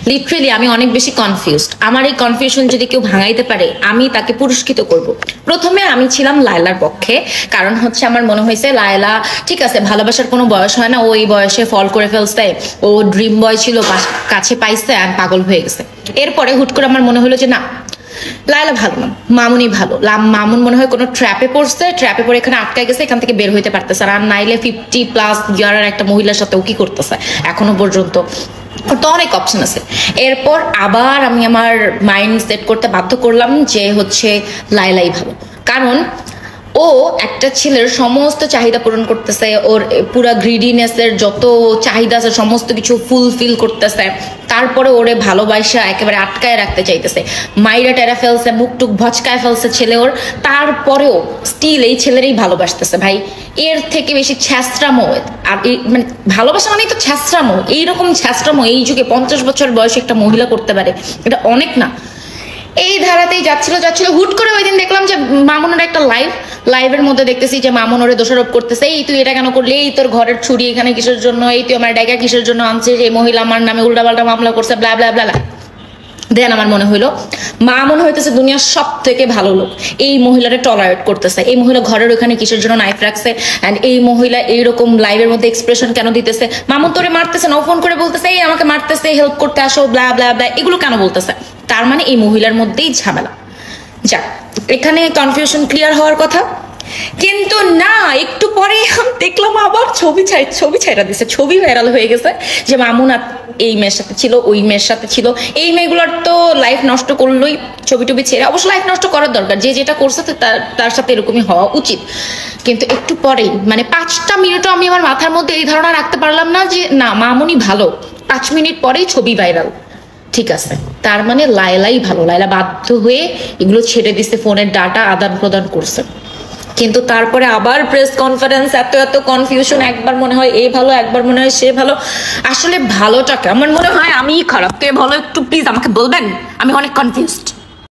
Literally আমি অনেক বেশি কনফিউজড। আমার এই কনফিউশন যদি কেউ ভাঙাইতে পারে আমি তাকে পুরস্কৃত করব। প্রথমে আমি ছিলাম লায়লার পক্ষে, কারণ হচ্ছে আমার মনে হয়েছে লায়লা ঠিক আছে, ভালোবাসার কোনো বয়স হয় না, ও এই বয়সে ফল করে ফেলছে, ও ড্রিম বয় ছিল, কাছে পাইছে আর পাগল হয়ে গেছে। এরপরে হুট করে আমার মনে হলো যে না, লায়লা ভালো না, মামুনি ভালো। মামুন মনে হয় কোনো ট্র্যাপে পড়ছে, ট্র্যাপে পড়ে এখানে আটকায় গেছে, এখান থেকে বের হইতে পারতেছে আর নাইলে 50+ ইয়ারের একটা মহিলার সাথে ও কি করতেছে এখনো পর্যন্ত, তো অনেক অপশন আছে। এরপর আবার আমি আমার মাইন্ড সেট করতে বাধ্য করলাম যে হচ্ছে লায়লাই ভালো, কারণ ও একটা ছেলের সমস্ত চাহিদা পূরণ করতেছে, ওর পুরা গ্রিডিনেসের যত চাহিদা আছে সমস্ত কিছু ফুলফিল করতেছে, তারপরে ওরে ভালোবাসা একেবারে আটকায় রাখতে চাইতেছে, মাইরা টেরা ফেলছে, মুখটুক ভচকায় ফেলছে ছেলে ওর, তারপরেও স্টিল এই ছেলেরই ভালোবাসতেছে। ভাই এর থেকে বেশি ছ্যাঁচড়ামো আর মানে ভালোবাসা মানেই তো ছ্যাঁচড়ামো, এইরকম ছ্যাঁচড়ামো এই যুগে 50 বছর বয়সে একটা মহিলা করতে পারে, এটা অনেক না। এই ধারাতেই যাচ্ছিল হুট করে ওই দিন দেখলাম যে মামুনের একটা লাইভের মধ্যে দেখতেছি যে মামুন ওরে দোষারোপ করতেছে, এই তুই এটা কেন করলি, এই তোর ঘরের ছুরি এখানে কিসের জন্য, এই তুই আমার ডাইকা কিসের জন্য আনছিস, এই মহিলা আমার নামে উল্টাপাল্টা মামলা করছে, ব্লা ব্লা ব্লা। দেন আমার মনে হইলো মামুন হইতেছে দুনিয়ার সব থেকে ভালো লোক, এই মহিলারে টলারেট করতেছে, এই মহিলা ঘরের ওখানে কিসের জন্য নাইফ রাখছে, অ্যান্ড এই মহিলা এইরকম লাইভের মধ্যে এক্সপ্রেশন কেন দিতেছে, মামুন তোরে মারতেছে না, ফোন করে বলতেছে এই আমাকে মারতেছে, হেল্প করতে আসো, ব্লা ব্লা ব্লা, এগুলো কেন বলতেছে, তার মানে এই মহিলার মধ্যেই ঝামেলা। যাক, এখানে কনফিউশন ক্লিয়ার হওয়ার কথা, কিন্তু না, একটু পরে দেখলাম আবার ছবি ছাইরা দিছে, ছবি ভাইরাল হয়ে গেছে যে মামুন এই মেয়ের সাথে ছিল, ওই মেয়ের সাথে ছিল। এই মেয়েগুলোর তো লাইফ নষ্ট করলোই ছবি টবি ছেড়ে, অবশ্য লাইফ নষ্ট করার দরকার, যে যেটা করছে তার সাথে এরকমই হওয়া উচিত। কিন্তু একটু পরেই মানে 5টা মিনিটও আমি আমার মাথার মধ্যে এই ধারণা রাখতে পারলাম না যে না মামুনই ভালো, 5 মিনিট পরেই ছবি ভাইরাল। ঠিক আছে, তার মানে লায়লাই ভালো, লায়লা বাধ্য হয়ে এগুলো ছেড়ে দিচ্ছে, ফোনের ডাটা আদান প্রদান করছে। কিন্তু তারপরে আবার প্রেস কনফারেন্স, এত কনফিউশন, একবার মনে হয় এ ভালো, একবার মনে হয় সে ভালো। আসলে ভালোটাকে আমার মনে হয় আমিই খারাপ, কে ভালো একটু প্লিজ আমাকে বলবেন, আমি অনেক কনফিউজড।